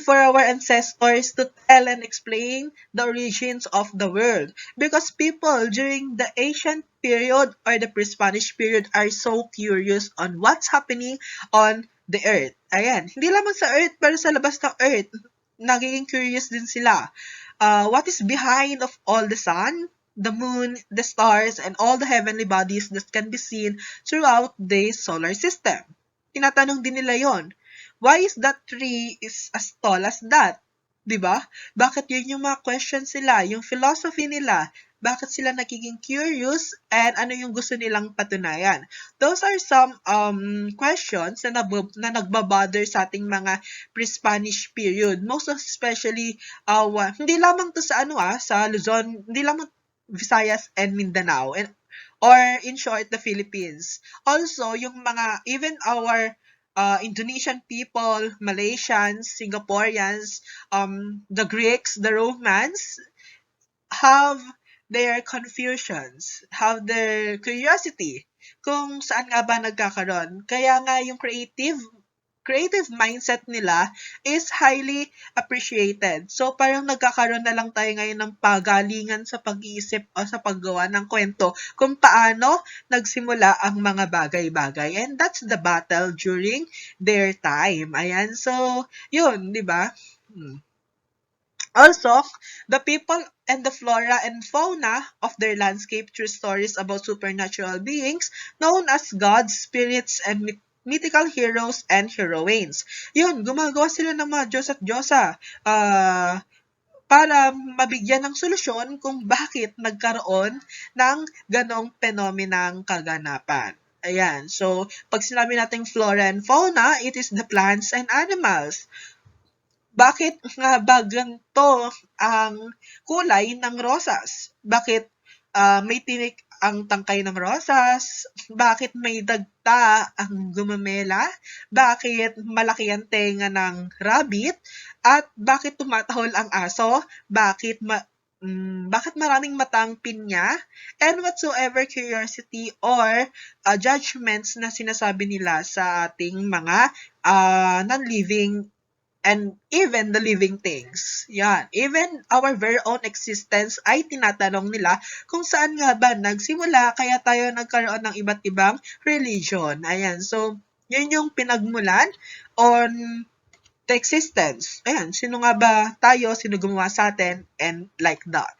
for our ancestors to tell and explain the origins of the world. Because people during the ancient period or the pre-Spanish period are so curious on what's happening on the earth. Ayan, hindi lamang sa earth pero sa labas ng earth, nagiging curious din sila. What is behind of all the sun, the moon, the stars, and all the heavenly bodies that can be seen throughout the solar system? Tinatanong din nila yon. Why is that tree is as tall as that? 'Di ba? Bakit yun yung mga questions nila, yung philosophy nila, bakit sila nagiging curious, and ano yung gusto nilang patunayan? Those are some questions na nagbabother sa ating mga pre-Spanish period. Most especially, hindi lamang to sa sa Luzon, hindi lamang Visayas and Mindanao, or in short, the Philippines. Also, yung mga, even our Indonesian people, Malaysians, Singaporeans, the Greeks, the Romans, have their confusions, have their curiosity kung saan nga ba nagkakaroon. Kaya nga yung creative mindset nila is highly appreciated. So, parang nagkakaroon na lang tayo ngayon ng pagalingan sa pag-iisip o sa paggawa ng kwento kung paano nagsimula ang mga bagay-bagay. And that's the battle during their time. Ayan. So, yun, di ba? Also, the people and the flora and fauna of their landscape through stories about supernatural beings known as gods, spirits, and mythical heroes and heroines. Yun, gumagawa sila ng mga Diyos at Diyosa para mabigyan ng solusyon kung bakit nagkaroon ng ganong phenomenang kaganapan. Ayan, so pag sinabi natin flora and fauna, it is the plants and animals. Bakit nga ba ganito ang kulay ng rosas? Bakit may tinik ang tangkay ng rosas? Bakit may dagta ang gumamela? Bakit malaki ang tenga ng rabbit? At bakit tumatahol ang aso? Bakit maraming mata ang pinya? And whatsoever curiosity or judgments na sinasabi nila sa ating mga non-living and even the living things. Yan. Even our very own existence ay tinatanong nila kung saan nga ba nagsimula kaya tayo nagkaroon ng iba't ibang religion. Ayan. So, yun yung pinagmulan on the existence. Ayan. Sino nga ba tayo? Sino gumawa sa atin? And like that.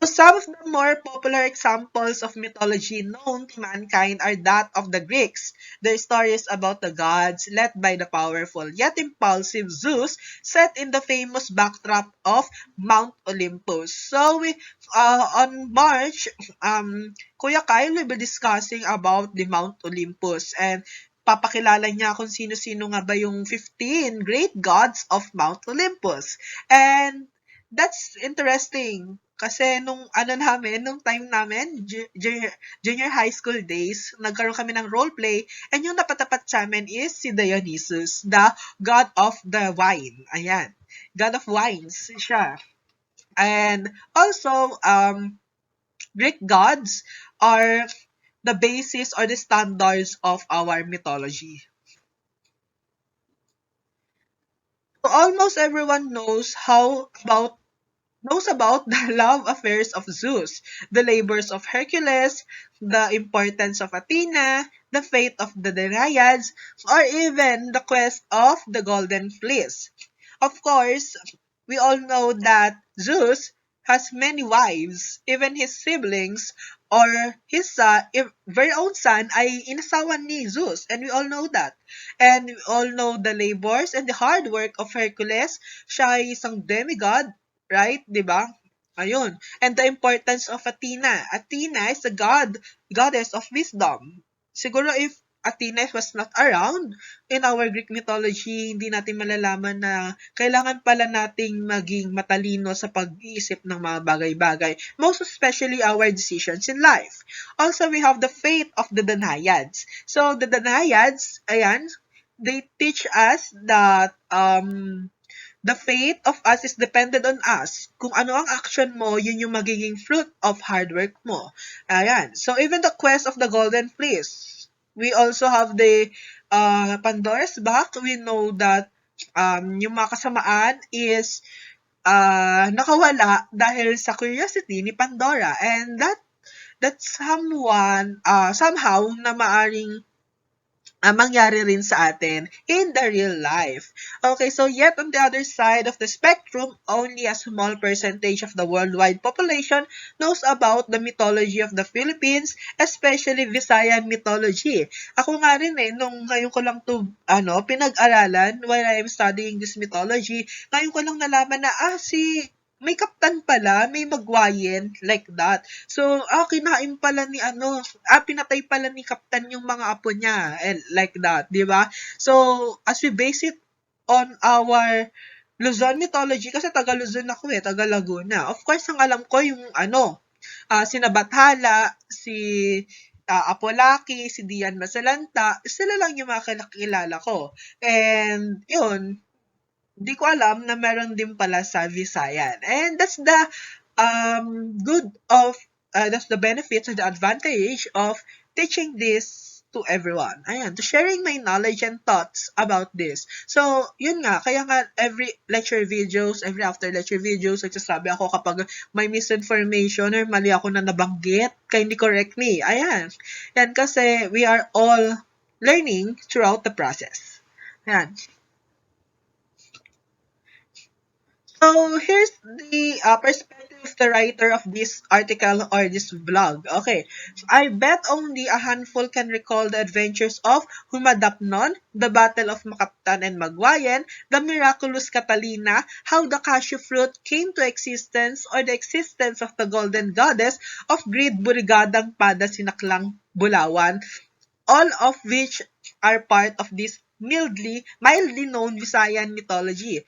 Some of the more popular examples of mythology known to mankind are that of the Greeks. Their stories about the gods, led by the powerful yet impulsive Zeus, set in the famous backdrop of Mount Olympus. So, on March, Kuya Kyle will be discussing about the Mount Olympus, and papakilala niya kung sino-sino nga ba yung 15 great gods of Mount Olympus. And that's interesting. Kasi nung time namin, junior high school days, nagkaroon kami ng role play, and yung napatapat sa amin is si Dionysus, the god of the wine. Ayan. God of wines siya. And also, Greek gods are the basis or the standards of our mythology. So almost everyone knows about the love affairs of Zeus, the labors of Hercules, the importance of Athena, the fate of the Dryads, or even the quest of the Golden Fleece. Of course, we all know that Zeus has many wives. Even his siblings or his very own son ay inasawa ni Zeus, and we all know that. And we all know the labors and the hard work of Hercules. Siya ay isang demigod, right? 'Di ba? Ayun. And the importance of Athena. Athena is a goddess of wisdom. Siguro if Athena was not around in our Greek mythology, hindi natin malalaman na kailangan pala nating maging matalino sa pag-iisip ng mga bagay-bagay, most especially our decisions in life. Also, we have the fate of the Danaids. So, the Danaids, ayan, they teach us that the fate of us is dependent on us. Kung ano ang action mo, yun yung magiging fruit of hard work mo. Ayan. So, even the quest of the Golden Fleece, we also have the Pandora's box, we know that yung mga kasamaan is nakawala dahil sa curiosity ni Pandora, and that's somehow na maaring mangyari rin sa atin in the real life. Okay, so yet on the other side of the spectrum, only a small percentage of the worldwide population knows about the mythology of the Philippines, especially Visayan mythology. Ako nga rin nung ngayon ko lang to pinag-aralan while I'm studying this mythology, ngayon ko lang nalaman na may kaptan pala, may magwayen, like that. So, kinain pala ni pinatay pala ni kaptan yung mga apo niya, and like that, di ba? So, as we base it on our Luzon mythology, kasi taga Luzon ako taga Laguna. Of course, ang alam ko yung sina Bathala, si Apolaki, si Dian Masalanta, sila lang yung mga kilala ko. And, yun, di ko alam na meron din pala sa Visayan. And that's the that's the benefits or the advantage of teaching this to everyone. Ayan, to sharing my knowledge and thoughts about this. So, yun nga, kaya nga every after lecture videos, nagsasabi ako kapag may misinformation or mali ako na nabanggit, kindly correct me. Ayan. Yan kasi we are all learning throughout the process. Ayan. So, here's the perspective of the writer of this article or this blog. Okay, I bet only a handful can recall the adventures of Humadapnon, the Battle of Makaptan and Magwayan, the miraculous Catalina, how the cashew fruit came to existence, or the existence of the golden goddess of great Burigadang Pada Sinaklang Bulawan, all of which are part of this mildly known Visayan mythology.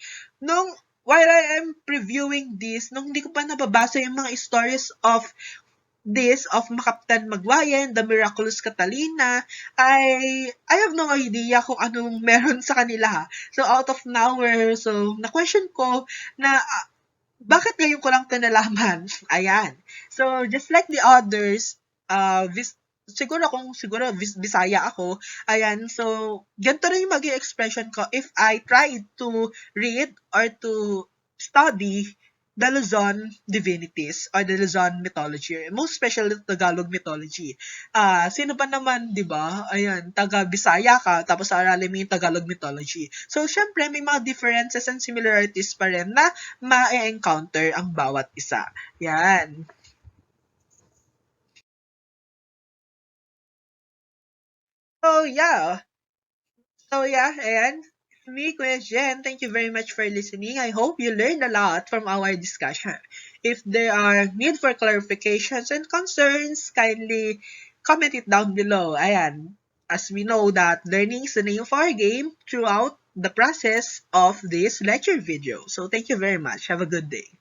While I am previewing this, nung hindi ko pa nababasa yung mga stories of Makaptan Magwayan, the Miraculous Catalina, I have no idea kung anong meron sa kanila. So, out of nowhere, so, na-question ko na bakit ngayon ko lang ito nalaman? Ayan. So, just like the others, siguro Bisaya ako, ayan, so, ganito rin yung maging expression ko if I try to read or to study the Luzon divinities or the Luzon mythology, most especially Tagalog mythology. Sino ba naman, di ba? Ayan, taga-Bisaya ka, tapos aralin mo yung Tagalog mythology. So, syempre, may mga differences and similarities pa rin na ma-encounter ang bawat isa. Yan. So, yeah. And me, Kuya Jen, thank you very much for listening. I hope you learned a lot from our discussion. If there are need for clarifications and concerns, kindly comment it down below. Ayan, as we know that learning is the name of our game throughout the process of this lecture video. So thank you very much. Have a good day.